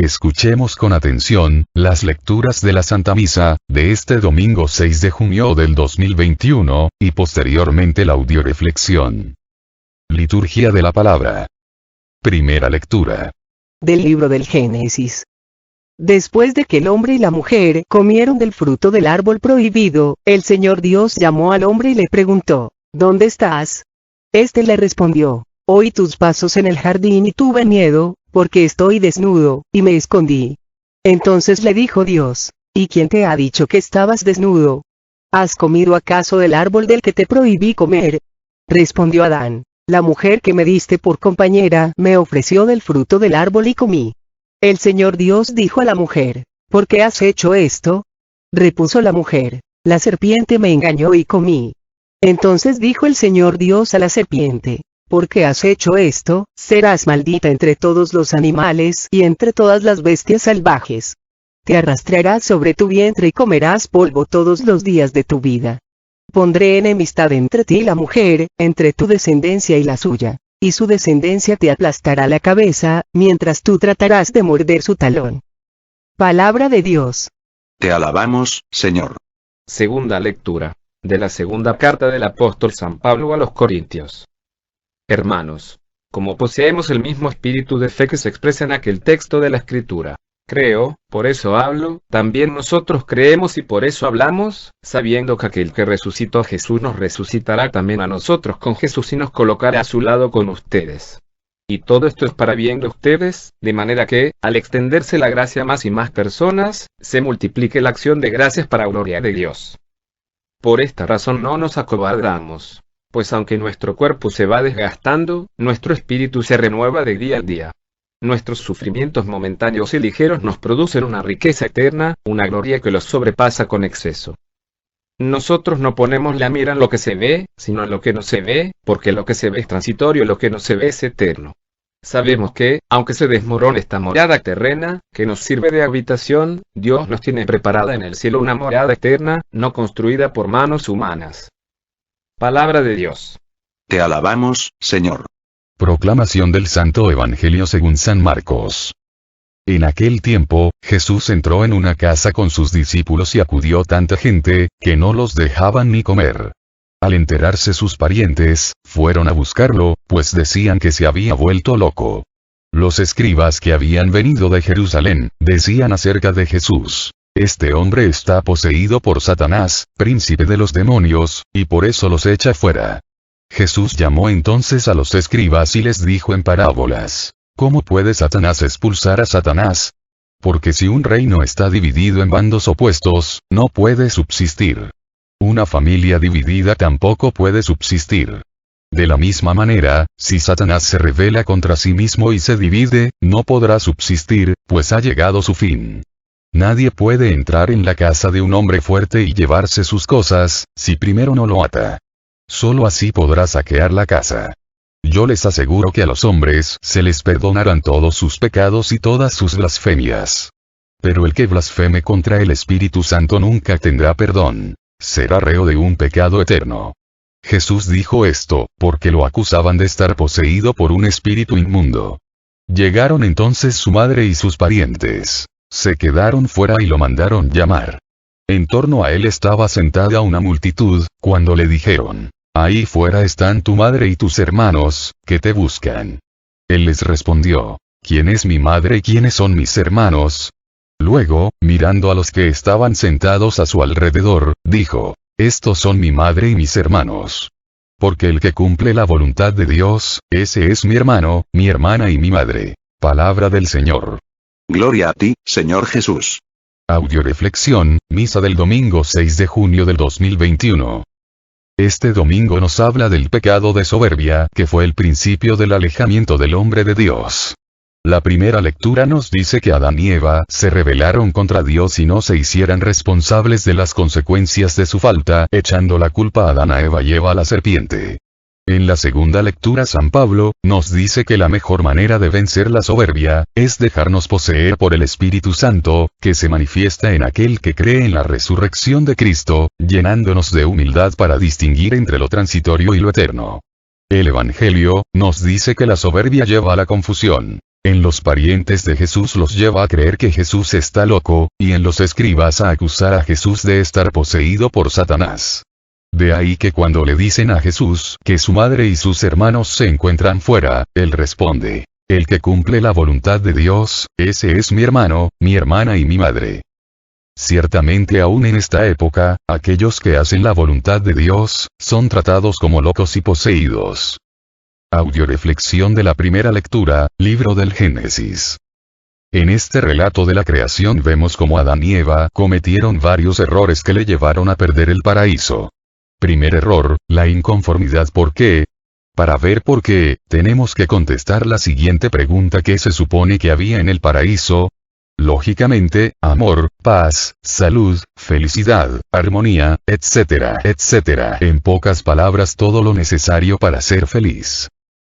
Escuchemos con atención las lecturas de la Santa Misa de este domingo 6 de junio del 2021, y posteriormente la audioreflexión. Liturgia de la Palabra. Primera lectura. Del libro del Génesis. Después de que el hombre y la mujer comieron del fruto del árbol prohibido, el Señor Dios llamó al hombre y le preguntó: ¿Dónde estás? Este le respondió: Oí tus pasos en el jardín y tuve miedo, porque estoy desnudo, y me escondí. Entonces le dijo Dios: ¿Y quién te ha dicho que estabas desnudo? ¿Has comido acaso del árbol del que te prohibí comer? Respondió Adán: La mujer que me diste por compañera me ofreció del fruto del árbol y comí. El Señor Dios dijo a la mujer: ¿Por qué has hecho esto? Repuso la mujer: La serpiente me engañó y comí. Entonces dijo el Señor Dios a la serpiente: ¿Por qué has hecho esto? Serás maldita entre todos los animales y entre todas las bestias salvajes. Te arrastrarás sobre tu vientre y comerás polvo todos los días de tu vida. Pondré enemistad entre ti y la mujer, entre tu descendencia y la suya, y su descendencia te aplastará la cabeza, mientras tú tratarás de morder su talón. Palabra de Dios. Te alabamos, Señor. Segunda lectura de la segunda carta del apóstol San Pablo a los Corintios. Hermanos, como poseemos el mismo espíritu de fe que se expresa en aquel texto de la Escritura, creo, por eso hablo, también nosotros creemos y por eso hablamos, sabiendo que aquel que resucitó a Jesús nos resucitará también a nosotros con Jesús y nos colocará a su lado con ustedes. Y todo esto es para bien de ustedes, de manera que, al extenderse la gracia a más y más personas, se multiplique la acción de gracias para gloria de Dios. Por esta razón no nos acobardamos, pues aunque nuestro cuerpo se va desgastando, nuestro espíritu se renueva de día a día. Nuestros sufrimientos momentáneos y ligeros nos producen una riqueza eterna, una gloria que los sobrepasa con exceso. Nosotros no ponemos la mira en lo que se ve, sino en lo que no se ve, porque lo que se ve es transitorio y lo que no se ve es eterno. Sabemos que, aunque se desmorone esta morada terrena, que nos sirve de habitación, Dios nos tiene preparada en el cielo una morada eterna, no construida por manos humanas. Palabra de Dios. Te alabamos, Señor. Proclamación del Santo Evangelio según San Marcos. En aquel tiempo, Jesús entró en una casa con sus discípulos y acudió tanta gente, que no los dejaban ni comer. Al enterarse sus parientes, fueron a buscarlo, pues decían que se había vuelto loco. Los escribas que habían venido de Jerusalén, decían acerca de Jesús: Este hombre está poseído por Satanás, príncipe de los demonios, y por eso los echa fuera. Jesús llamó entonces a los escribas y les dijo en parábolas: ¿Cómo puede Satanás expulsar a Satanás? Porque si un reino está dividido en bandos opuestos, no puede subsistir. Una familia dividida tampoco puede subsistir. De la misma manera, si Satanás se rebela contra sí mismo y se divide, no podrá subsistir, pues ha llegado su fin. Nadie puede entrar en la casa de un hombre fuerte y llevarse sus cosas, si primero no lo ata. Solo así podrá saquear la casa. Yo les aseguro que a los hombres se les perdonarán todos sus pecados y todas sus blasfemias. Pero el que blasfeme contra el Espíritu Santo nunca tendrá perdón. Será reo de un pecado eterno. Jesús dijo esto, porque lo acusaban de estar poseído por un espíritu inmundo. Llegaron entonces su madre y sus parientes. Se quedaron fuera y lo mandaron llamar. En torno a él estaba sentada una multitud, cuando le dijeron: Ahí fuera están tu madre y tus hermanos, que te buscan. Él les respondió: ¿Quién es mi madre y quiénes son mis hermanos? Luego, mirando a los que estaban sentados a su alrededor, dijo: Estos son mi madre y mis hermanos. Porque el que cumple la voluntad de Dios, ese es mi hermano, mi hermana y mi madre. Palabra del Señor. Gloria a ti, Señor Jesús. Audioreflexión, misa del domingo 6 de junio del 2021. Este domingo nos habla del pecado de soberbia, que fue el principio del alejamiento del hombre de Dios. La primera lectura nos dice que Adán y Eva se rebelaron contra Dios y no se hicieran responsables de las consecuencias de su falta, echando la culpa a Adán, a Eva y Eva a la serpiente. En la segunda lectura San Pablo nos dice que la mejor manera de vencer la soberbia es dejarnos poseer por el Espíritu Santo, que se manifiesta en aquel que cree en la resurrección de Cristo, llenándonos de humildad para distinguir entre lo transitorio y lo eterno. El Evangelio nos dice que la soberbia lleva a la confusión. En los parientes de Jesús los lleva a creer que Jesús está loco, y en los escribas a acusar a Jesús de estar poseído por Satanás. De ahí que cuando le dicen a Jesús que su madre y sus hermanos se encuentran fuera, él responde: el que cumple la voluntad de Dios, ese es mi hermano, mi hermana y mi madre. Ciertamente aún en esta época, aquellos que hacen la voluntad de Dios, son tratados como locos y poseídos. Audioreflexión de la primera lectura, libro del Génesis. En este relato de la creación vemos cómo Adán y Eva cometieron varios errores que le llevaron a perder el paraíso. Primer error, la inconformidad. ¿Por qué? Para ver por qué, tenemos que contestar la siguiente pregunta: ¿qué se supone que había en el paraíso? Lógicamente, amor, paz, salud, felicidad, armonía, etcétera, etcétera. En pocas palabras, todo lo necesario para ser feliz.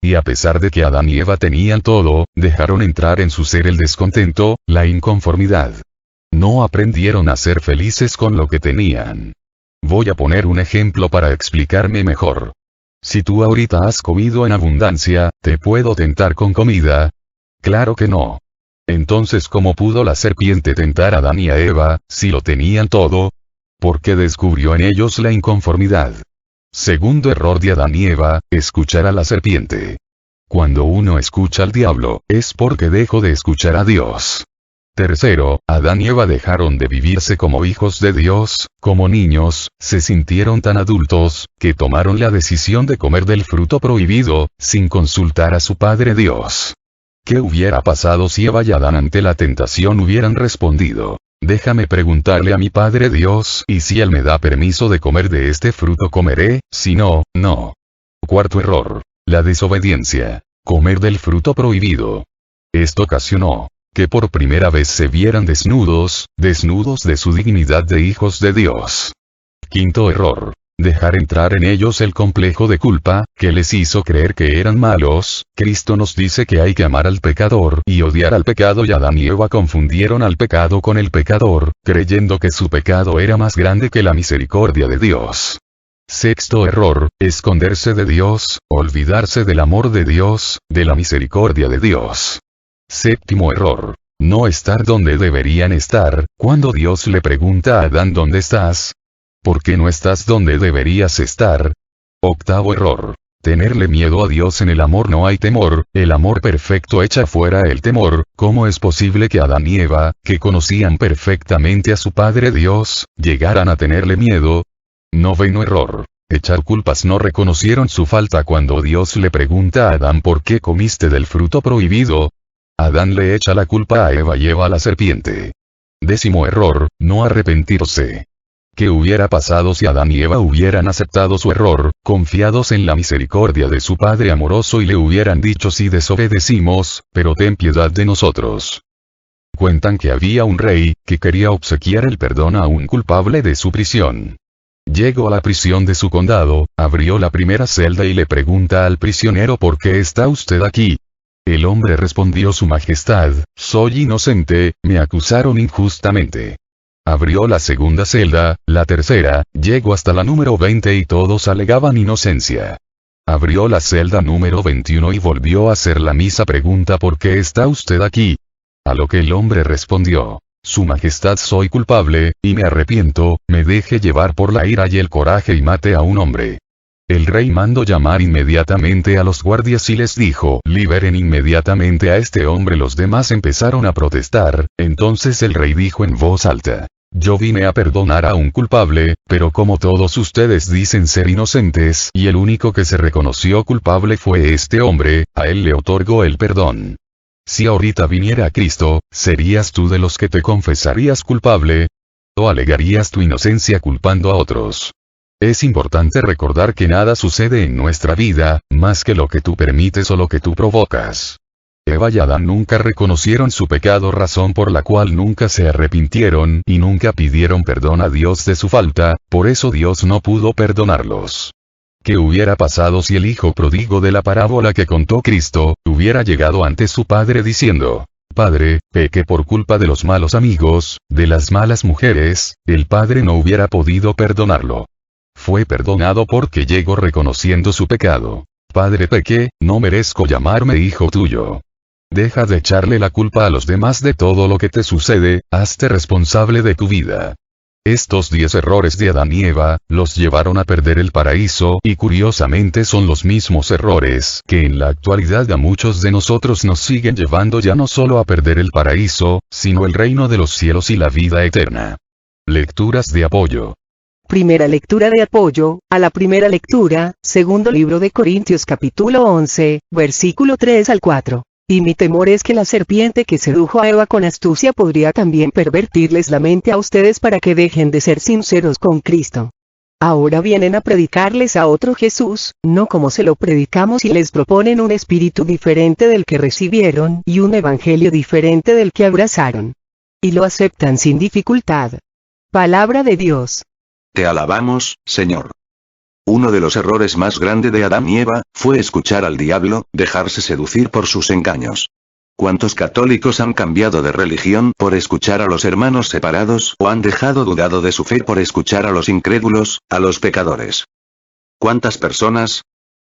Y a pesar de que Adán y Eva tenían todo, dejaron entrar en su ser el descontento, la inconformidad. No aprendieron a ser felices con lo que tenían. Voy a poner un ejemplo para explicarme mejor. Si tú ahorita has comido en abundancia, ¿te puedo tentar con comida? Claro que no. Entonces, ¿cómo pudo la serpiente tentar a Adán y a Eva, si lo tenían todo? Porque descubrió en ellos la inconformidad. Segundo error de Adán y Eva, escuchar a la serpiente. Cuando uno escucha al diablo, es porque dejó de escuchar a Dios. Tercero, Adán y Eva dejaron de vivirse como hijos de Dios, como niños, se sintieron tan adultos, que tomaron la decisión de comer del fruto prohibido, sin consultar a su Padre Dios. ¿Qué hubiera pasado si Eva y Adán ante la tentación hubieran respondido: déjame preguntarle a mi Padre Dios, y si Él me da permiso de comer de este fruto comeré, si no, no? Cuarto error, la desobediencia. Comer del fruto prohibido. Esto ocasionó que por primera vez se vieran desnudos de su dignidad de hijos de Dios. Quinto error, dejar entrar en ellos el complejo de culpa, que les hizo creer que eran malos. Cristo nos dice que hay que amar al pecador y odiar al pecado, y Adán y Eva confundieron al pecado con el pecador, creyendo que su pecado era más grande que la misericordia de Dios. Sexto error, esconderse de Dios, olvidarse del amor de Dios, de la misericordia de Dios. Séptimo error, no estar donde deberían estar. Cuando Dios le pregunta a Adán: ¿dónde estás? ¿Por qué no estás donde deberías estar? Octavo error, tenerle miedo a Dios. En el amor no hay temor, el amor perfecto echa fuera el temor. ¿Cómo es posible que Adán y Eva, que conocían perfectamente a su Padre Dios, llegaran a tenerle miedo? Noveno error, echar culpas. No reconocieron su falta cuando Dios le pregunta a Adán: ¿por qué comiste del fruto prohibido? Adán le echa la culpa a Eva y Eva a la serpiente. Décimo error, no arrepentirse. ¿Qué hubiera pasado si Adán y Eva hubieran aceptado su error, confiados en la misericordia de su Padre amoroso, y le hubieran dicho: sí, desobedecimos, pero ten piedad de nosotros? Cuentan que había un rey, que quería obsequiar el perdón a un culpable de su prisión. Llegó a la prisión de su condado, abrió la primera celda y le pregunta al prisionero: ¿por qué está usted aquí? El hombre respondió: Su Majestad, soy inocente, me acusaron injustamente. Abrió la segunda celda, la tercera, llegó hasta la número 20 y todos alegaban inocencia. Abrió la celda número 21 y volvió a hacer la misma pregunta: ¿por qué está usted aquí? A lo que el hombre respondió: Su Majestad, soy culpable, y me arrepiento, me deje llevar por la ira y el coraje y mate a un hombre. El rey mandó llamar inmediatamente a los guardias y les dijo: liberen inmediatamente a este hombre. Los demás empezaron a protestar. Entonces el rey dijo en voz alta: yo vine a perdonar a un culpable, pero como todos ustedes dicen ser inocentes y el único que se reconoció culpable fue este hombre, a él le otorgo el perdón. Si ahorita viniera Cristo, ¿serías tú de los que te confesarías culpable? ¿O alegarías tu inocencia culpando a otros? Es importante recordar que nada sucede en nuestra vida, más que lo que tú permites o lo que tú provocas. Eva y Adán nunca reconocieron su pecado, razón por la cual nunca se arrepintieron y nunca pidieron perdón a Dios de su falta, por eso Dios no pudo perdonarlos. ¿Qué hubiera pasado si el hijo pródigo de la parábola que contó Cristo, hubiera llegado ante su padre diciendo: Padre, pequé por culpa de los malos amigos, de las malas mujeres? El padre no hubiera podido perdonarlo. Fue perdonado porque llegó reconociendo su pecado. Padre, pequé, no merezco llamarme hijo tuyo. Deja de echarle la culpa a los demás de todo lo que te sucede, hazte responsable de tu vida. Estos 10 errores de Adán y Eva, los llevaron a perder el paraíso y curiosamente son los mismos errores que en la actualidad a muchos de nosotros nos siguen llevando ya no solo a perder el paraíso, sino el reino de los cielos y la vida eterna. Lecturas de apoyo. Primera lectura de apoyo, a la primera lectura, segundo libro de Corintios capítulo 11, versículo 3 al 4. Y mi temor es que la serpiente que sedujo a Eva con astucia podría también pervertirles la mente a ustedes para que dejen de ser sinceros con Cristo. Ahora vienen a predicarles a otro Jesús, no como se lo predicamos y les proponen un espíritu diferente del que recibieron y un evangelio diferente del que abrazaron. Y lo aceptan sin dificultad. Palabra de Dios. Te alabamos, Señor. Uno de los errores más grandes de Adán y Eva, fue escuchar al diablo, dejarse seducir por sus engaños. ¿Cuántos católicos han cambiado de religión por escuchar a los hermanos separados o han dejado dudado de su fe por escuchar a los incrédulos, a los pecadores? ¿Cuántas personas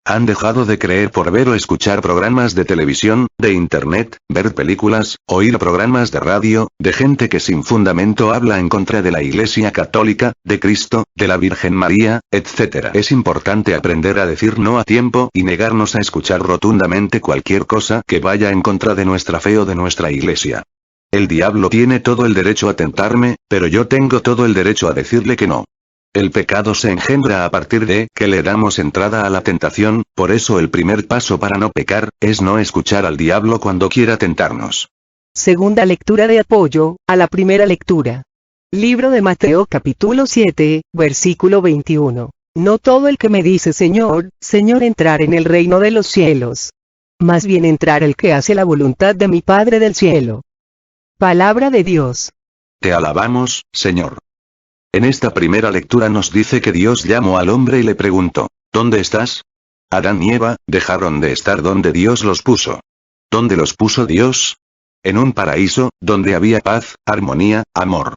han dejado de creer por ver o escuchar programas de televisión, de internet, ver películas, oír programas de radio, de gente que sin fundamento habla en contra de la Iglesia Católica, de Cristo, de la Virgen María, etc.? Es importante aprender a decir no a tiempo y negarnos a escuchar rotundamente cualquier cosa que vaya en contra de nuestra fe o de nuestra Iglesia. El diablo tiene todo el derecho a tentarme, pero yo tengo todo el derecho a decirle que no. El pecado se engendra a partir de que le damos entrada a la tentación, por eso el primer paso para no pecar, es no escuchar al diablo cuando quiera tentarnos. Segunda lectura de apoyo, a la primera lectura. Libro de Mateo capítulo 7, versículo 21. No todo el que me dice Señor, Señor entrar en el reino de los cielos. Más bien entrar el que hace la voluntad de mi Padre del cielo. Palabra de Dios. Te alabamos, Señor. En esta primera lectura nos dice que Dios llamó al hombre y le preguntó, ¿dónde estás? Adán y Eva dejaron de estar donde Dios los puso. ¿Dónde los puso Dios? En un paraíso, donde había paz, armonía, amor.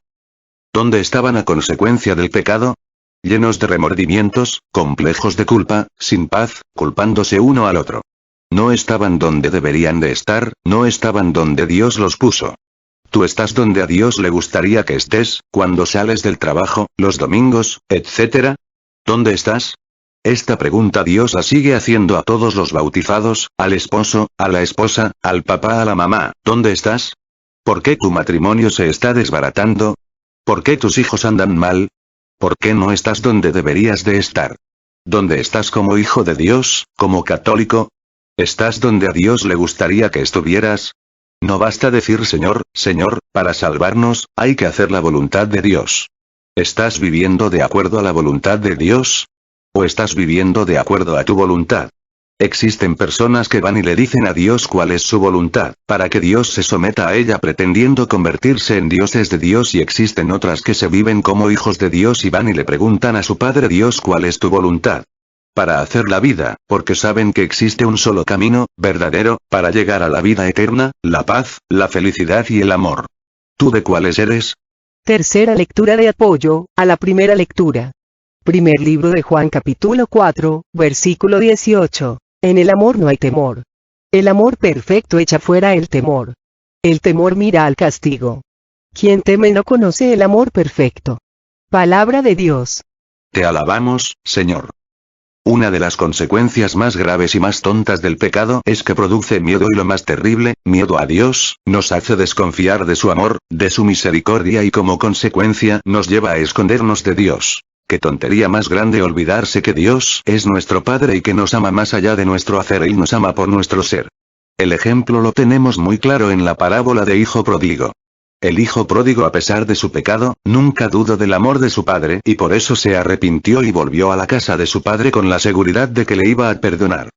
¿Dónde estaban a consecuencia del pecado? Llenos de remordimientos, complejos de culpa, sin paz, culpándose uno al otro. No estaban donde deberían de estar, no estaban donde Dios los puso. ¿Tú estás donde a Dios le gustaría que estés, cuando sales del trabajo, los domingos, etc.? ¿Dónde estás? Esta pregunta Dios la sigue haciendo a todos los bautizados, al esposo, a la esposa, al papá, a la mamá. ¿Dónde estás? ¿Por qué tu matrimonio se está desbaratando? ¿Por qué tus hijos andan mal? ¿Por qué no estás donde deberías de estar? ¿Dónde estás como hijo de Dios, como católico? ¿Estás donde a Dios le gustaría que estuvieras? No basta decir Señor, Señor, para salvarnos, hay que hacer la voluntad de Dios. ¿Estás viviendo de acuerdo a la voluntad de Dios? ¿O estás viviendo de acuerdo a tu voluntad? Existen personas que van y le dicen a Dios cuál es su voluntad, para que Dios se someta a ella pretendiendo convertirse en dioses de Dios, y existen otras que se viven como hijos de Dios y van y le preguntan a su Padre Dios cuál es tu voluntad. Para hacer la vida, porque saben que existe un solo camino, verdadero, para llegar a la vida eterna, la paz, la felicidad y el amor. ¿Tú de cuáles eres? Tercera lectura de apoyo, a la primera lectura. Primer libro de Juan capítulo 4, versículo 18. En el amor no hay temor. El amor perfecto echa fuera el temor. El temor mira al castigo. Quien teme no conoce el amor perfecto. Palabra de Dios. Te alabamos, Señor. Una de las consecuencias más graves y más tontas del pecado es que produce miedo, y lo más terrible, miedo a Dios, nos hace desconfiar de su amor, de su misericordia, y como consecuencia nos lleva a escondernos de Dios. Qué tontería más grande olvidarse que Dios es nuestro Padre y que nos ama más allá de nuestro hacer, Él nos ama por nuestro ser. El ejemplo lo tenemos muy claro en la parábola de hijo pródigo. El hijo pródigo, a pesar de su pecado, nunca dudó del amor de su padre y por eso se arrepintió y volvió a la casa de su padre con la seguridad de que le iba a perdonar.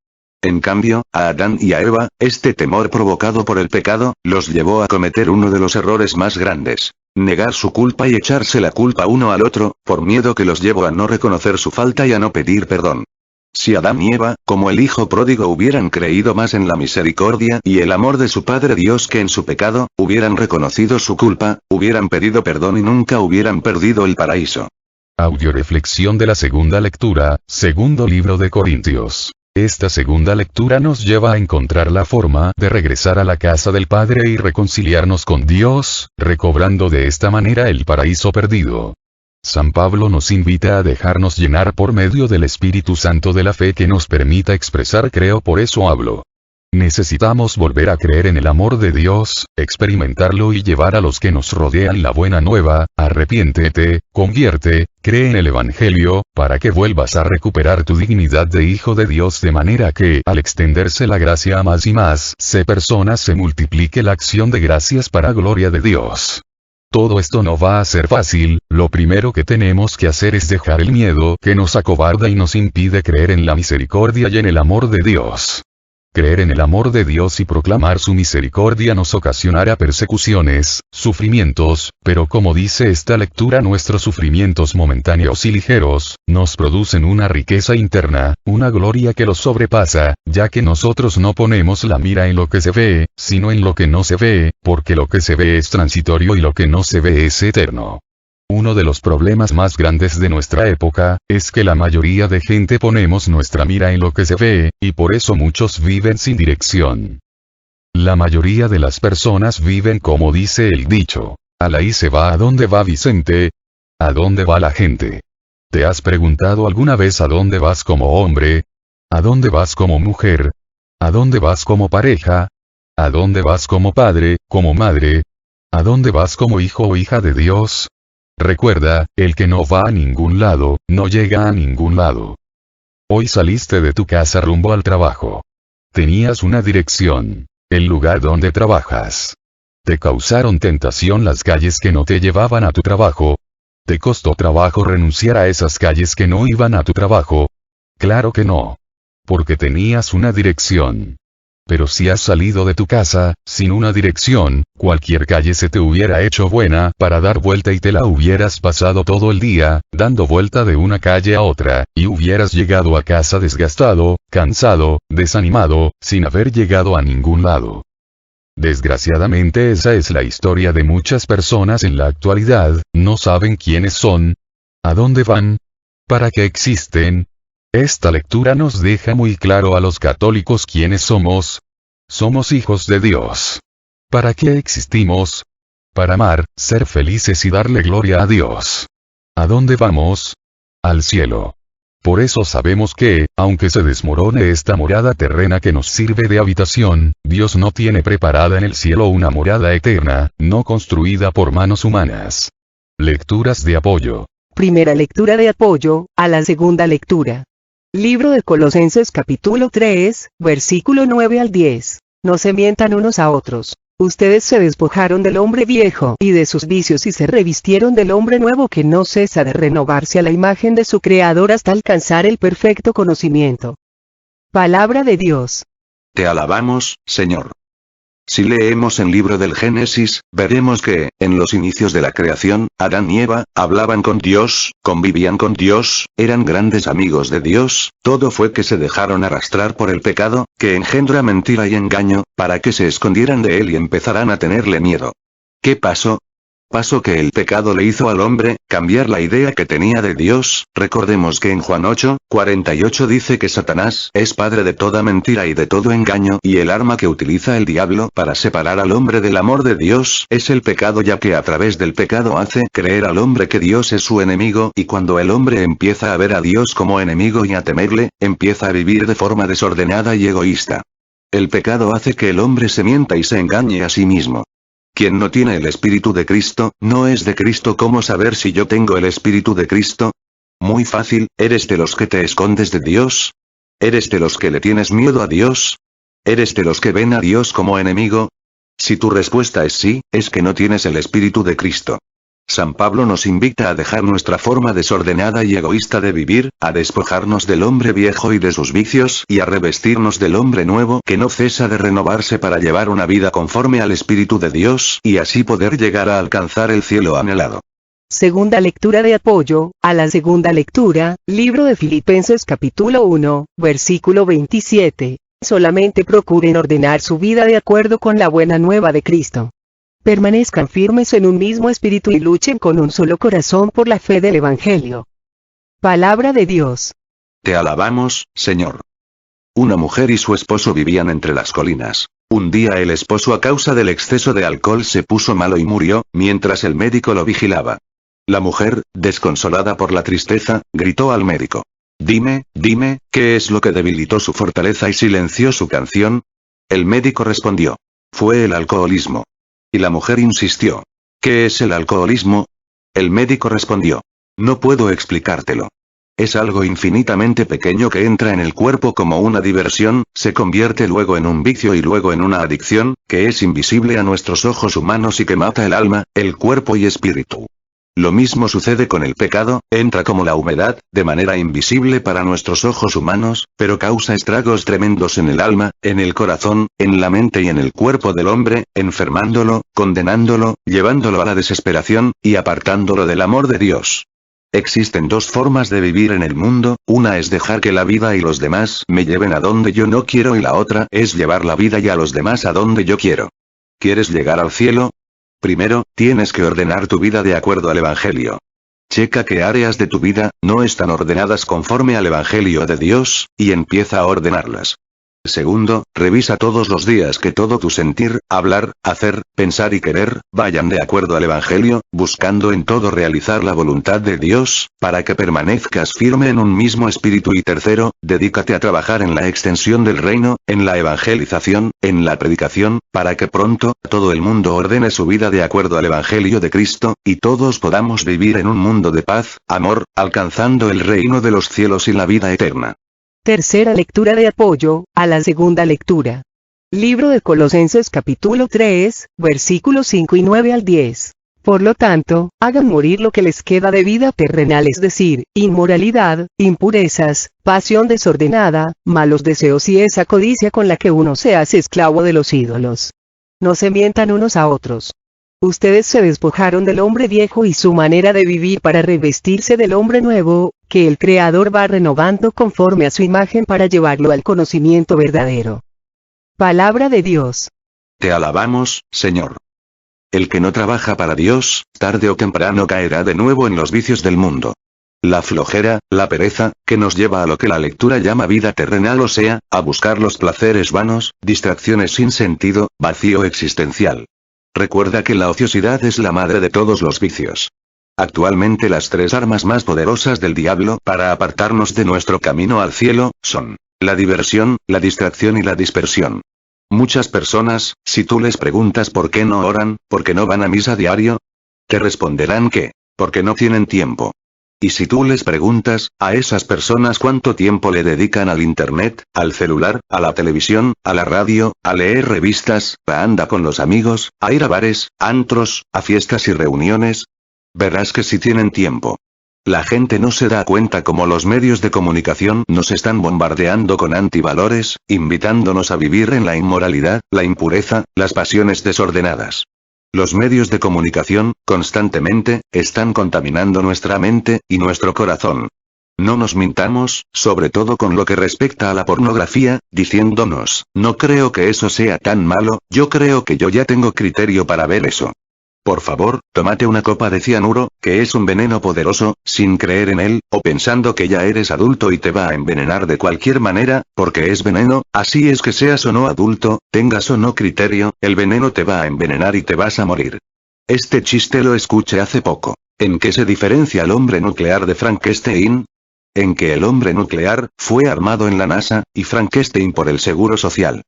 En cambio, a Adán y a Eva, este temor provocado por el pecado, los llevó a cometer uno de los errores más grandes: negar su culpa y echarse la culpa uno al otro, por miedo que los llevó a no reconocer su falta y a no pedir perdón. Si Adán y Eva, como el hijo pródigo, hubieran creído más en la misericordia y el amor de su Padre Dios que en su pecado, hubieran reconocido su culpa, hubieran pedido perdón y nunca hubieran perdido el paraíso. Audioreflexión de la segunda lectura, segundo libro de Corintios. Esta segunda lectura nos lleva a encontrar la forma de regresar a la casa del Padre y reconciliarnos con Dios, recobrando de esta manera el paraíso perdido. San Pablo nos invita a dejarnos llenar por medio del Espíritu Santo de la fe que nos permita expresar creo, por eso hablo. Necesitamos volver a creer en el amor de Dios, experimentarlo y llevar a los que nos rodean la buena nueva: arrepiéntete, convierte, cree en el Evangelio, para que vuelvas a recuperar tu dignidad de hijo de Dios, de manera que, al extenderse la gracia a más y más personas, se multiplique la acción de gracias para gloria de Dios. Todo esto no va a ser fácil. Lo primero que tenemos que hacer es dejar el miedo que nos acobarda y nos impide creer en la misericordia y en el amor de Dios. Creer en el amor de Dios y proclamar su misericordia nos ocasionará persecuciones, sufrimientos, pero como dice esta lectura, nuestros sufrimientos momentáneos y ligeros, nos producen una riqueza interna, una gloria que los sobrepasa, ya que nosotros no ponemos la mira en lo que se ve, sino en lo que no se ve, porque lo que se ve es transitorio y lo que no se ve es eterno. Uno de los problemas más grandes de nuestra época, es que la mayoría de gente ponemos nuestra mira en lo que se ve, y por eso muchos viven sin dirección. La mayoría de las personas viven como dice el dicho: "Alaí se va". ¿A dónde va Vicente? ¿A dónde va la gente? ¿Te has preguntado alguna vez a dónde vas como hombre? ¿A dónde vas como mujer? ¿A dónde vas como pareja? ¿A dónde vas como padre, como madre? ¿A dónde vas como hijo o hija de Dios? Recuerda, el que no va a ningún lado, no llega a ningún lado. Hoy saliste de tu casa rumbo al trabajo. Tenías una dirección: el lugar donde trabajas. ¿Te causaron tentación las calles que no te llevaban a tu trabajo? ¿Te costó trabajo renunciar a esas calles que no iban a tu trabajo? Claro que no. Porque tenías una dirección. Pero si has salido de tu casa, sin una dirección, cualquier calle se te hubiera hecho buena para dar vuelta y te la hubieras pasado todo el día, dando vuelta de una calle a otra, y hubieras llegado a casa desgastado, cansado, desanimado, sin haber llegado a ningún lado. Desgraciadamente esa es la historia de muchas personas en la actualidad. No saben quiénes son, a dónde van, para qué existen. Esta lectura nos deja muy claro a los católicos quiénes somos. Somos hijos de Dios. ¿Para qué existimos? Para amar, ser felices y darle gloria a Dios. ¿A dónde vamos? Al cielo. Por eso sabemos que, aunque se desmorone esta morada terrena que nos sirve de habitación, Dios no tiene preparada en el cielo una morada eterna, no construida por manos humanas. Lecturas de apoyo. Primera lectura de apoyo a la segunda lectura. Libro de Colosenses capítulo 3, versículo 9 al 10. No se mientan unos a otros. Ustedes se despojaron del hombre viejo y de sus vicios y se revistieron del hombre nuevo que no cesa de renovarse a la imagen de su Creador hasta alcanzar el perfecto conocimiento. Palabra de Dios. Te alabamos, Señor. Si leemos el libro del Génesis, veremos que, en los inicios de la creación, Adán y Eva, hablaban con Dios, convivían con Dios, eran grandes amigos de Dios. Todo fue que se dejaron arrastrar por el pecado, que engendra mentira y engaño, para que se escondieran de él y empezaran a tenerle miedo. ¿Qué pasó? Pasó que el pecado le hizo al hombre cambiar la idea que tenía de Dios. Recordemos que en Juan 8:48 dice que Satanás es padre de toda mentira y de todo engaño, y el arma que utiliza el diablo para separar al hombre del amor de Dios es el pecado, ya que a través del pecado hace creer al hombre que Dios es su enemigo, y cuando el hombre empieza a ver a Dios como enemigo y a temerle, empieza a vivir de forma desordenada y egoísta. El pecado hace que el hombre se mienta y se engañe a sí mismo. Quien no tiene el Espíritu de Cristo, no es de Cristo. ¿Cómo saber si yo tengo el Espíritu de Cristo? Muy fácil. ¿Eres de los que te escondes de Dios? ¿Eres de los que le tienes miedo a Dios? ¿Eres de los que ven a Dios como enemigo? Si tu respuesta es sí, es que no tienes el Espíritu de Cristo. San Pablo nos invita a dejar nuestra forma desordenada y egoísta de vivir, a despojarnos del hombre viejo y de sus vicios y a revestirnos del hombre nuevo que no cesa de renovarse para llevar una vida conforme al Espíritu de Dios y así poder llegar a alcanzar el cielo anhelado. Segunda lectura de apoyo a la segunda lectura, libro de Filipenses capítulo 1, versículo 27. Solamente procuren ordenar su vida de acuerdo con la buena nueva de Cristo. Permanezcan firmes en un mismo espíritu y luchen con un solo corazón por la fe del Evangelio. Palabra de Dios. Te alabamos, Señor. Una mujer y su esposo vivían entre las colinas. Un día el esposo a causa del exceso de alcohol se puso malo y murió, mientras el médico lo vigilaba. La mujer, desconsolada por la tristeza, gritó al médico. Dime, ¿qué es lo que debilitó su fortaleza y silenció su canción? El médico respondió. Fue el alcoholismo. Y la mujer insistió. ¿Qué es el alcoholismo? El médico respondió. No puedo explicártelo. Es algo infinitamente pequeño que entra en el cuerpo como una diversión, se convierte luego en un vicio y luego en una adicción, que es invisible a nuestros ojos humanos y que mata el alma, el cuerpo y espíritu. Lo mismo sucede con el pecado, entra como la humedad, de manera invisible para nuestros ojos humanos, pero causa estragos tremendos en el alma, en el corazón, en la mente y en el cuerpo del hombre, enfermándolo, condenándolo, llevándolo a la desesperación, y apartándolo del amor de Dios. Existen dos formas de vivir en el mundo, una es dejar que la vida y los demás me lleven a donde yo no quiero y la otra es llevar la vida y a los demás a donde yo quiero. ¿Quieres llegar al cielo? Primero, tienes que ordenar tu vida de acuerdo al Evangelio. Checa qué áreas de tu vida no están ordenadas conforme al Evangelio de Dios, y empieza a ordenarlas. Segundo, revisa todos los días que todo tu sentir, hablar, hacer, pensar y querer, vayan de acuerdo al Evangelio, buscando en todo realizar la voluntad de Dios, para que permanezcas firme en un mismo espíritu. Y tercero, dedícate a trabajar en la extensión del reino, en la evangelización, en la predicación, para que pronto, todo el mundo ordene su vida de acuerdo al Evangelio de Cristo, y todos podamos vivir en un mundo de paz, amor, alcanzando el reino de los cielos y la vida eterna. Tercera lectura de apoyo a la segunda lectura. Libro de Colosenses capítulo 3, versículos 5 y 9 al 10. Por lo tanto, hagan morir lo que les queda de vida terrenal, es decir, inmoralidad, impurezas, pasión desordenada, malos deseos y esa codicia con la que uno se hace esclavo de los ídolos. No se mientan unos a otros. Ustedes se despojaron del hombre viejo y su manera de vivir para revestirse del hombre nuevo, que el Creador va renovando conforme a su imagen para llevarlo al conocimiento verdadero. Palabra de Dios. Te alabamos, Señor. El que no trabaja para Dios, tarde o temprano caerá de nuevo en los vicios del mundo. La flojera, la pereza, que nos lleva a lo que la lectura llama vida terrenal, o sea, a buscar los placeres vanos, distracciones sin sentido, vacío existencial. Recuerda que la ociosidad es la madre de todos los vicios. Actualmente las tres armas más poderosas del diablo para apartarnos de nuestro camino al cielo, son la diversión, la distracción y la dispersión. Muchas personas, si tú les preguntas por qué no oran, por qué no van a misa diario, te responderán que, porque no tienen tiempo. Y si tú les preguntas, a esas personas cuánto tiempo le dedican al internet, al celular, a la televisión, a la radio, a leer revistas, a andar con los amigos, a ir a bares, antros, a fiestas y reuniones, verás que sí tienen tiempo. La gente no se da cuenta cómo los medios de comunicación nos están bombardeando con antivalores, invitándonos a vivir en la inmoralidad, la impureza, las pasiones desordenadas. Los medios de comunicación, constantemente, están contaminando nuestra mente y nuestro corazón. No nos mintamos, sobre todo con lo que respecta a la pornografía, diciéndonos, no creo que eso sea tan malo, yo creo que yo ya tengo criterio para ver eso. Por favor, tómate una copa de cianuro, que es un veneno poderoso, sin creer en él, o pensando que ya eres adulto y te va a envenenar de cualquier manera, porque es veneno, así es que seas o no adulto, tengas o no criterio, el veneno te va a envenenar y te vas a morir. Este chiste lo escuché hace poco. ¿En qué se diferencia el hombre nuclear de Frankenstein? En que el hombre nuclear fue armado en la NASA, y Frankenstein por el Seguro Social.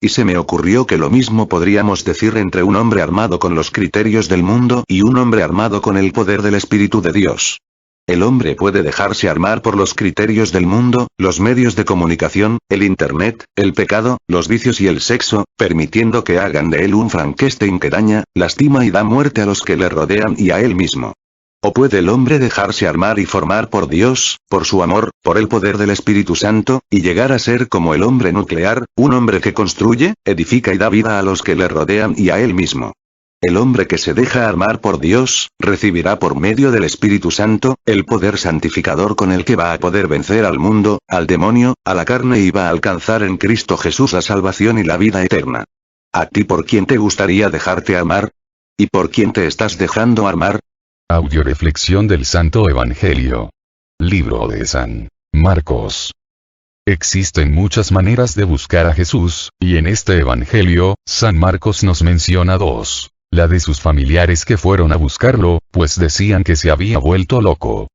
Y se me ocurrió que lo mismo podríamos decir entre un hombre armado con los criterios del mundo y un hombre armado con el poder del Espíritu de Dios. El hombre puede dejarse armar por los criterios del mundo, los medios de comunicación, el internet, el pecado, los vicios y el sexo, permitiendo que hagan de él un Frankenstein que daña, lastima y da muerte a los que le rodean y a él mismo. ¿O puede el hombre dejarse armar y formar por Dios, por su amor, por el poder del Espíritu Santo, y llegar a ser como el hombre nuclear, un hombre que construye, edifica y da vida a los que le rodean y a él mismo? El hombre que se deja armar por Dios, recibirá por medio del Espíritu Santo, el poder santificador con el que va a poder vencer al mundo, al demonio, a la carne y va a alcanzar en Cristo Jesús la salvación y la vida eterna. ¿A ti por quién te gustaría dejarte armar? ¿Y por quién te estás dejando armar? Audioreflexión del Santo Evangelio. Libro de San Marcos. Existen muchas maneras de buscar a Jesús, y en este Evangelio, San Marcos nos menciona dos. La de sus familiares que fueron a buscarlo, pues decían que se había vuelto loco.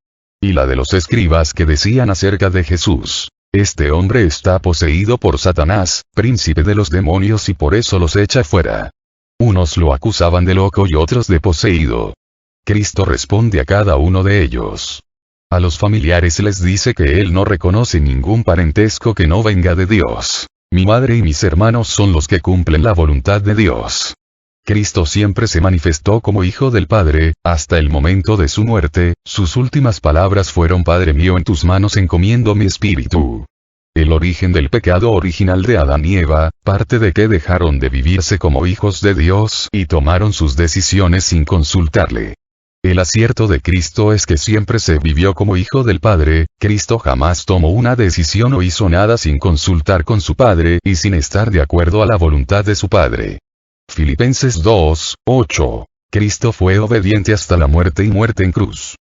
Y la de los escribas que decían acerca de Jesús: este hombre está poseído por Satanás, príncipe de los demonios, y por eso los echa fuera. Unos lo acusaban de loco y otros de poseído. Cristo responde a cada uno de ellos. A los familiares les dice que él no reconoce ningún parentesco que no venga de Dios. Mi madre y mis hermanos son los que cumplen la voluntad de Dios. Cristo siempre se manifestó como Hijo del Padre, hasta el momento de su muerte. Sus últimas palabras fueron: Padre mío, en tus manos encomiendo mi espíritu. El origen del pecado original de Adán y Eva, parte de que dejaron de vivirse como hijos de Dios y tomaron sus decisiones sin consultarle. El acierto de Cristo es que siempre se vivió como Hijo del Padre. Cristo jamás tomó una decisión o hizo nada sin consultar con su Padre y sin estar de acuerdo a la voluntad de su Padre. Filipenses 2:8. Cristo fue obediente hasta la muerte y muerte en cruz.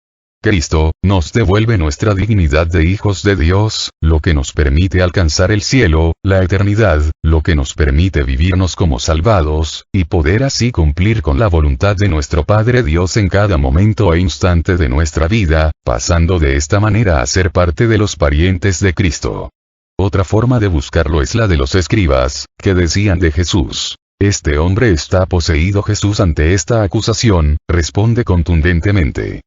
Cristo nos devuelve nuestra dignidad de hijos de Dios, lo que nos permite alcanzar el cielo, la eternidad, lo que nos permite vivirnos como salvados, y poder así cumplir con la voluntad de nuestro Padre Dios en cada momento e instante de nuestra vida, pasando de esta manera a ser parte de los parientes de Cristo. Otra forma de buscarlo es la de los escribas, que decían de Jesús: este hombre está poseído. Jesús, ante esta acusación, responde contundentemente.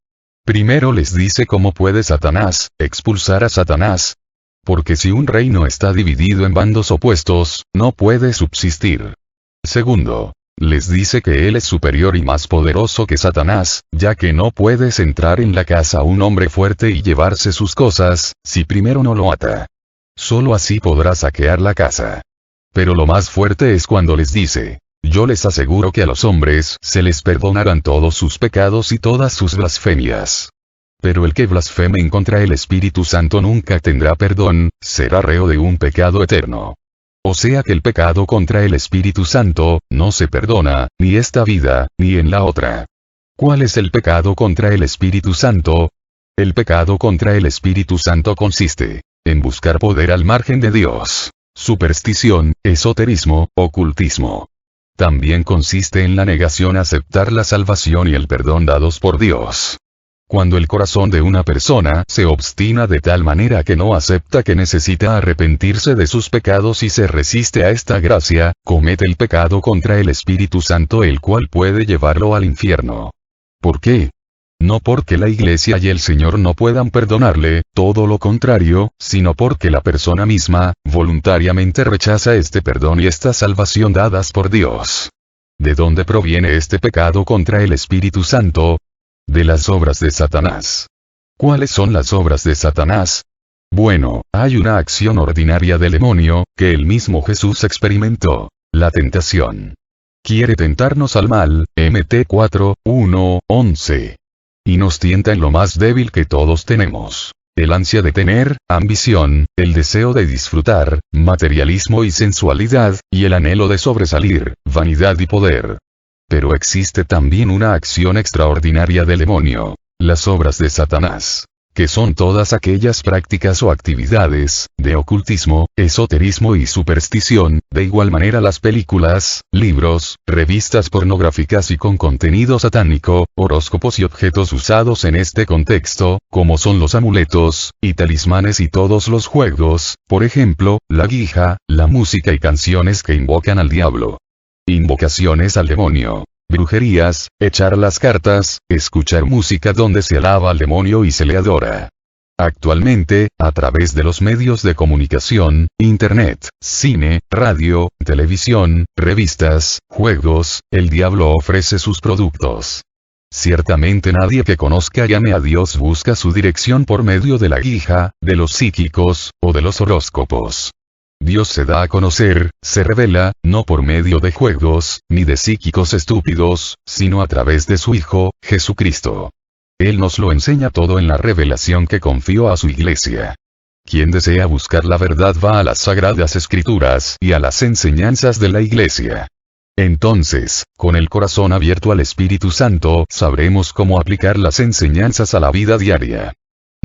Primero les dice cómo puede Satanás expulsar a Satanás. Porque si un reino está dividido en bandos opuestos, no puede subsistir. Segundo, les dice que él es superior y más poderoso que Satanás, ya que no puedes entrar en la casa a un hombre fuerte y llevarse sus cosas, si primero no lo ata. Solo así podrá saquear la casa. Pero lo más fuerte es cuando les dice: yo les aseguro que a los hombres se les perdonarán todos sus pecados y todas sus blasfemias. Pero el que blasfeme contra el Espíritu Santo nunca tendrá perdón, será reo de un pecado eterno. O sea que el pecado contra el Espíritu Santo no se perdona, ni esta vida, ni en la otra. ¿Cuál es el pecado contra el Espíritu Santo? El pecado contra el Espíritu Santo consiste en buscar poder al margen de Dios, superstición, esoterismo, ocultismo. También consiste en la negación a aceptar la salvación y el perdón dados por Dios. Cuando el corazón de una persona se obstina de tal manera que no acepta que necesita arrepentirse de sus pecados y se resiste a esta gracia, comete el pecado contra el Espíritu Santo, el cual puede llevarlo al infierno. ¿Por qué? No porque la Iglesia y el Señor no puedan perdonarle, todo lo contrario, sino porque la persona misma, voluntariamente rechaza este perdón y esta salvación dadas por Dios. ¿De dónde proviene este pecado contra el Espíritu Santo? De las obras de Satanás. ¿Cuáles son las obras de Satanás? Bueno, hay una acción ordinaria del demonio, que el mismo Jesús experimentó: la tentación. Quiere tentarnos al mal, Mt 4:1-11. Y nos tienta en lo más débil que todos tenemos: el ansia de tener, ambición, el deseo de disfrutar, materialismo y sensualidad, y el anhelo de sobresalir, vanidad y poder. Pero existe también una acción extraordinaria del demonio: las obras de Satanás, que son todas aquellas prácticas o actividades, de ocultismo, esoterismo y superstición, de igual manera las películas, libros, revistas pornográficas y con contenido satánico, horóscopos y objetos usados en este contexto, como son los amuletos, y talismanes y todos los juegos, por ejemplo, la Ouija, la música y canciones que invocan al diablo. Invocaciones al demonio. Brujerías, echar las cartas, escuchar música donde se alaba al demonio y se le adora. Actualmente, a través de los medios de comunicación, internet, cine, radio, televisión, revistas, juegos, el diablo ofrece sus productos. Ciertamente nadie que conozca y ame a Dios busca su dirección por medio de la Ouija, de los psíquicos, o de los horóscopos. Dios se da a conocer, se revela, no por medio de juegos, ni de psíquicos estúpidos, sino a través de su Hijo, Jesucristo. Él nos lo enseña todo en la revelación que confió a su Iglesia. Quien desea buscar la verdad va a las Sagradas Escrituras y a las enseñanzas de la Iglesia. Entonces, con el corazón abierto al Espíritu Santo, sabremos cómo aplicar las enseñanzas a la vida diaria.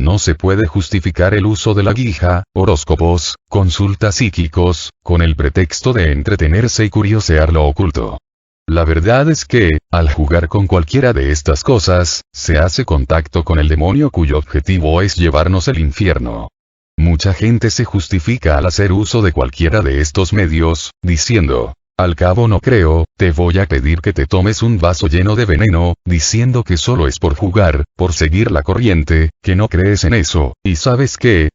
No se puede justificar el uso de la guija, horóscopos, consultas psíquicos, con el pretexto de entretenerse y curiosear lo oculto. La verdad es que, al jugar con cualquiera de estas cosas, se hace contacto con el demonio cuyo objetivo es llevarnos al infierno. Mucha gente se justifica al hacer uso de cualquiera de estos medios, diciendo, al cabo no creo, te voy a pedir que te tomes un vaso lleno de veneno, diciendo que solo es por jugar, por seguir la corriente, que no crees en eso, y ¿sabes qué?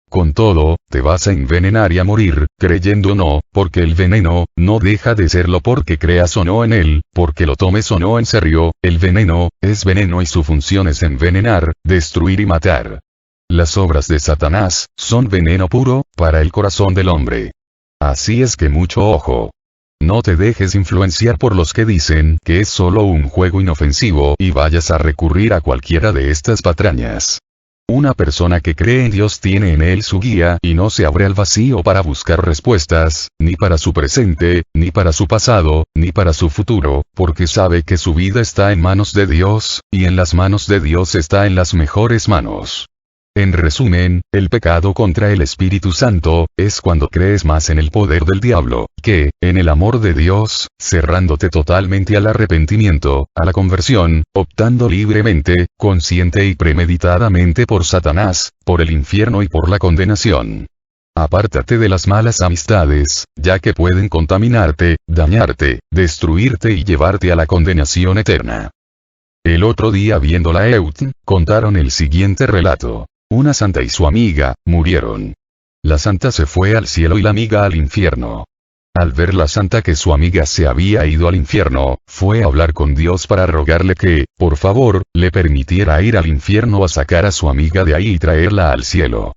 Con todo, te vas a envenenar y a morir, creyendo o no, porque el veneno, no deja de serlo porque creas o no en él, porque lo tomes o no en serio, el veneno, es veneno y su función es envenenar, destruir y matar. Las obras de Satanás, son veneno puro, para el corazón del hombre. Así es que mucho ojo. No te dejes influenciar por los que dicen que es solo un juego inofensivo y vayas a recurrir a cualquiera de estas patrañas. Una persona que cree en Dios tiene en él su guía y no se abre al vacío para buscar respuestas, ni para su presente, ni para su pasado, ni para su futuro, porque sabe que su vida está en manos de Dios, y en las manos de Dios está en las mejores manos. En resumen, el pecado contra el Espíritu Santo, es cuando crees más en el poder del diablo, que, en el amor de Dios, cerrándote totalmente al arrepentimiento, a la conversión, optando libremente, consciente y premeditadamente por Satanás, por el infierno y por la condenación. Apártate de las malas amistades, ya que pueden contaminarte, dañarte, destruirte y llevarte a la condenación eterna. El otro día viendo la EUT, contaron el siguiente relato. Una santa y su amiga, murieron. La santa se fue al cielo y la amiga al infierno. Al ver la santa que su amiga se había ido al infierno, fue a hablar con Dios para rogarle que, por favor, le permitiera ir al infierno a sacar a su amiga de ahí y traerla al cielo.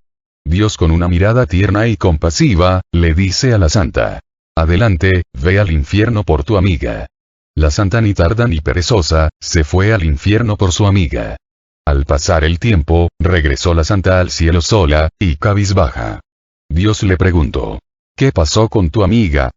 Dios con una mirada tierna y compasiva, le dice a la santa. Adelante, ve al infierno por tu amiga. La santa ni tarda ni perezosa, se fue al infierno por su amiga. Al pasar el tiempo, regresó la santa al cielo sola, y cabizbaja. Dios le preguntó. ¿Qué pasó con tu amiga?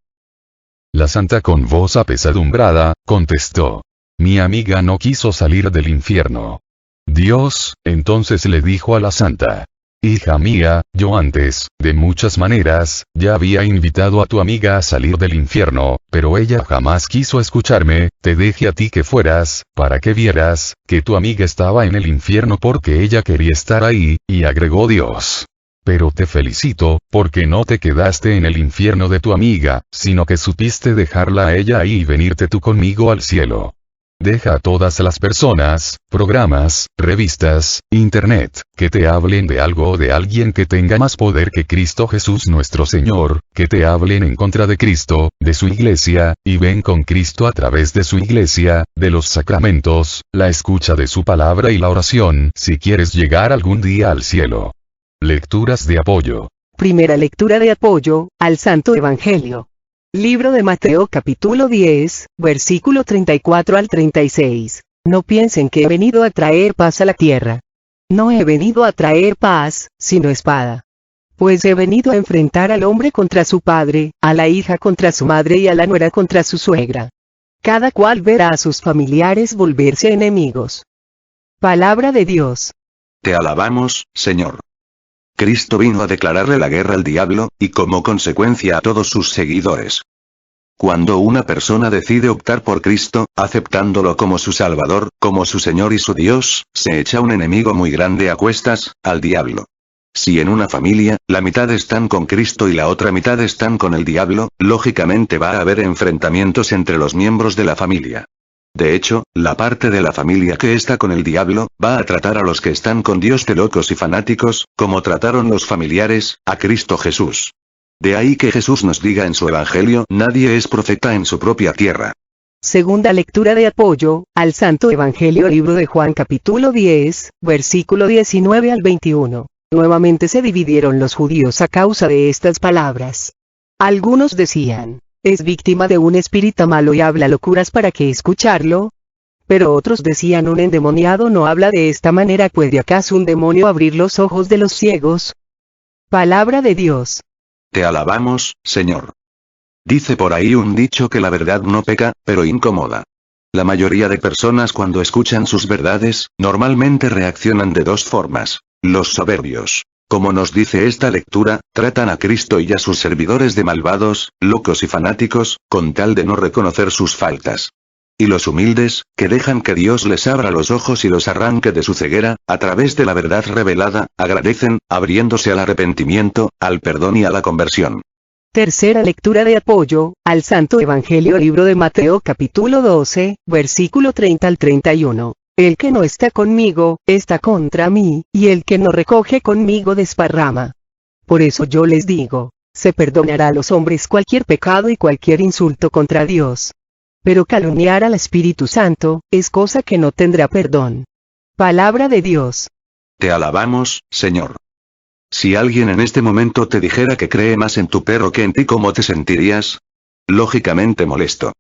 La santa con voz apesadumbrada, contestó. Mi amiga no quiso salir del infierno. Dios, entonces le dijo a la santa. Hija mía, yo antes, de muchas maneras, ya había invitado a tu amiga a salir del infierno, pero ella jamás quiso escucharme, te dejé a ti que fueras, para que vieras, que tu amiga estaba en el infierno porque ella quería estar ahí, y agregó Dios. Pero te felicito, porque no te quedaste en el infierno de tu amiga, sino que supiste dejarla a ella ahí y venirte tú conmigo al cielo. Deja a todas las personas, programas, revistas, internet, que te hablen de algo o de alguien que tenga más poder que Cristo Jesús nuestro Señor, que te hablen en contra de Cristo, de su iglesia, y ven con Cristo a través de su iglesia, de los sacramentos, la escucha de su palabra y la oración, si quieres llegar algún día al cielo. Lecturas de apoyo. Primera lectura de apoyo, al Santo Evangelio. Libro de Mateo capítulo 10, versículo 34 al 36. No piensen que he venido a traer paz a la tierra. No he venido a traer paz, sino espada. Pues he venido a enfrentar al hombre contra su padre, a la hija contra su madre y a la nuera contra su suegra. Cada cual verá a sus familiares volverse enemigos. Palabra de Dios. Te alabamos, Señor. Cristo vino a declararle la guerra al diablo, y como consecuencia a todos sus seguidores. Cuando una persona decide optar por Cristo, aceptándolo como su Salvador, como su Señor y su Dios, se echa un enemigo muy grande a cuestas, al diablo. Si en una familia, la mitad están con Cristo y la otra mitad están con el diablo, lógicamente va a haber enfrentamientos entre los miembros de la familia. De hecho, la parte de la familia que está con el diablo, va a tratar a los que están con Dios de locos y fanáticos, como trataron los familiares, a Cristo Jesús. De ahí que Jesús nos diga en su Evangelio, nadie es profeta en su propia tierra. Segunda lectura de apoyo, al Santo Evangelio libro de Juan capítulo 10, versículo 19 al 21. Nuevamente se dividieron los judíos a causa de estas palabras. Algunos decían, es víctima de un espíritu malo y habla locuras, ¿para qué escucharlo? Pero otros decían, un endemoniado no habla de esta manera, ¿puede acaso un demonio abrir los ojos de los ciegos? Palabra de Dios. Te alabamos, Señor. Dice por ahí un dicho que la verdad no peca, pero incomoda. La mayoría de personas cuando escuchan sus verdades, normalmente reaccionan de dos formas. Los soberbios, como nos dice esta lectura, tratan a Cristo y a sus servidores de malvados, locos y fanáticos, con tal de no reconocer sus faltas. Y los humildes, que dejan que Dios les abra los ojos y los arranque de su ceguera, a través de la verdad revelada, agradecen, abriéndose al arrepentimiento, al perdón y a la conversión. Tercera lectura de apoyo, al Santo Evangelio libro de Mateo capítulo 12, versículo 30 al 31. El que no está conmigo, está contra mí, y el que no recoge conmigo desparrama. Por eso yo les digo, se perdonará a los hombres cualquier pecado y cualquier insulto contra Dios. Pero calumniar al Espíritu Santo, es cosa que no tendrá perdón. Palabra de Dios. Te alabamos, Señor. Si alguien en este momento te dijera que cree más en tu perro que en ti, ¿cómo te sentirías? Lógicamente molesto.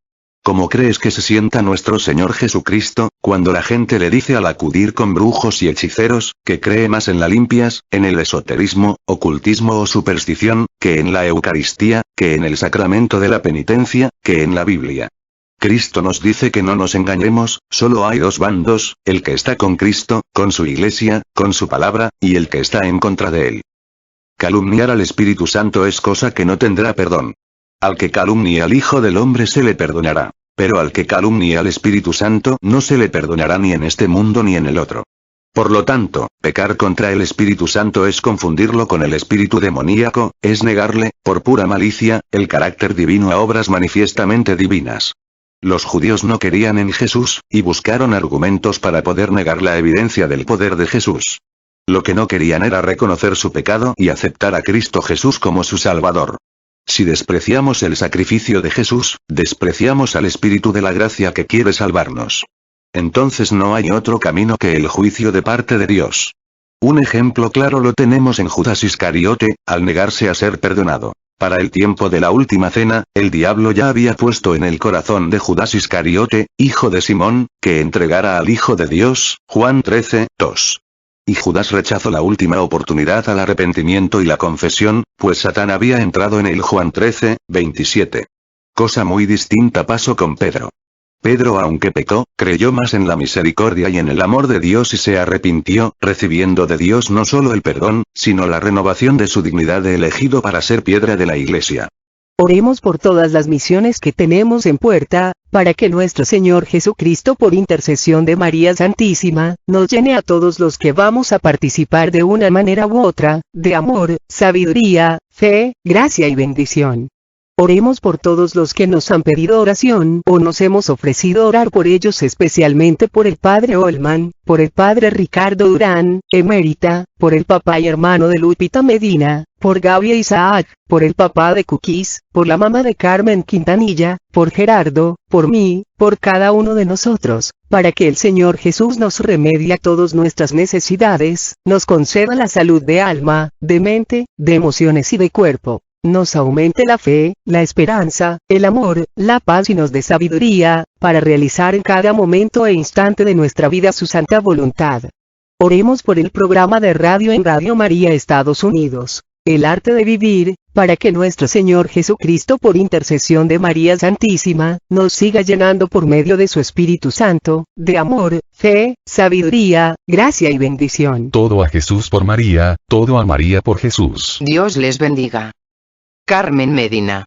¿Cómo crees que se sienta nuestro Señor Jesucristo, cuando la gente le dice al acudir con brujos y hechiceros, que cree más en la limpias, en el esoterismo, ocultismo o superstición, que en la Eucaristía, que en el sacramento de la penitencia, que en la Biblia? Cristo nos dice que no nos engañemos, solo hay dos bandos, el que está con Cristo, con su iglesia, con su palabra, y el que está en contra de él. Calumniar al Espíritu Santo es cosa que no tendrá perdón. Al que calumnie al Hijo del Hombre se le perdonará, pero al que calumnie al Espíritu Santo no se le perdonará ni en este mundo ni en el otro. Por lo tanto, pecar contra el Espíritu Santo es confundirlo con el espíritu demoníaco, es negarle, por pura malicia, el carácter divino a obras manifiestamente divinas. Los judíos no querían en Jesús, y buscaron argumentos para poder negar la evidencia del poder de Jesús. Lo que no querían era reconocer su pecado y aceptar a Cristo Jesús como su Salvador. Si despreciamos el sacrificio de Jesús, despreciamos al Espíritu de la gracia que quiere salvarnos. Entonces no hay otro camino que el juicio de parte de Dios. Un ejemplo claro lo tenemos en Judas Iscariote, al negarse a ser perdonado. Para el tiempo de la última cena, el diablo ya había puesto en el corazón de Judas Iscariote, hijo de Simón, que entregara al Hijo de Dios, Juan 13, 2. Y Judas rechazó la última oportunidad al arrepentimiento y la confesión, pues Satán había entrado en él. Juan 13, 27. Cosa muy distinta pasó con Pedro. Pedro, aunque pecó, creyó más en la misericordia y en el amor de Dios y se arrepintió, recibiendo de Dios no solo el perdón, sino la renovación de su dignidad de elegido para ser piedra de la iglesia. Oremos por todas las misiones que tenemos en puerta, para que nuestro Señor Jesucristo, por intercesión de María Santísima, nos llene a todos los que vamos a participar de una manera u otra, de amor, sabiduría, fe, gracia y bendición. Oremos por todos los que nos han pedido oración o nos hemos ofrecido orar por ellos, especialmente por el Padre Olman, por el Padre Ricardo Durán, emérita, por el papá y hermano de Lupita Medina, por Gaby e Isaac, por el papá de Cookies, por la mamá de Carmen Quintanilla, por Gerardo, por mí, por cada uno de nosotros, para que el Señor Jesús nos remedie a todas nuestras necesidades, nos conceda la salud de alma, de mente, de emociones y de cuerpo. Nos aumente la fe, la esperanza, el amor, la paz y nos dé sabiduría, para realizar en cada momento e instante de nuestra vida su santa voluntad. Oremos por el programa de radio en Radio María Estados Unidos, El Arte de Vivir, para que nuestro Señor Jesucristo, por intercesión de María Santísima, nos siga llenando por medio de su Espíritu Santo, de amor, fe, sabiduría, gracia y bendición. Todo a Jesús por María, todo a María por Jesús. Dios les bendiga. Carmen Medina.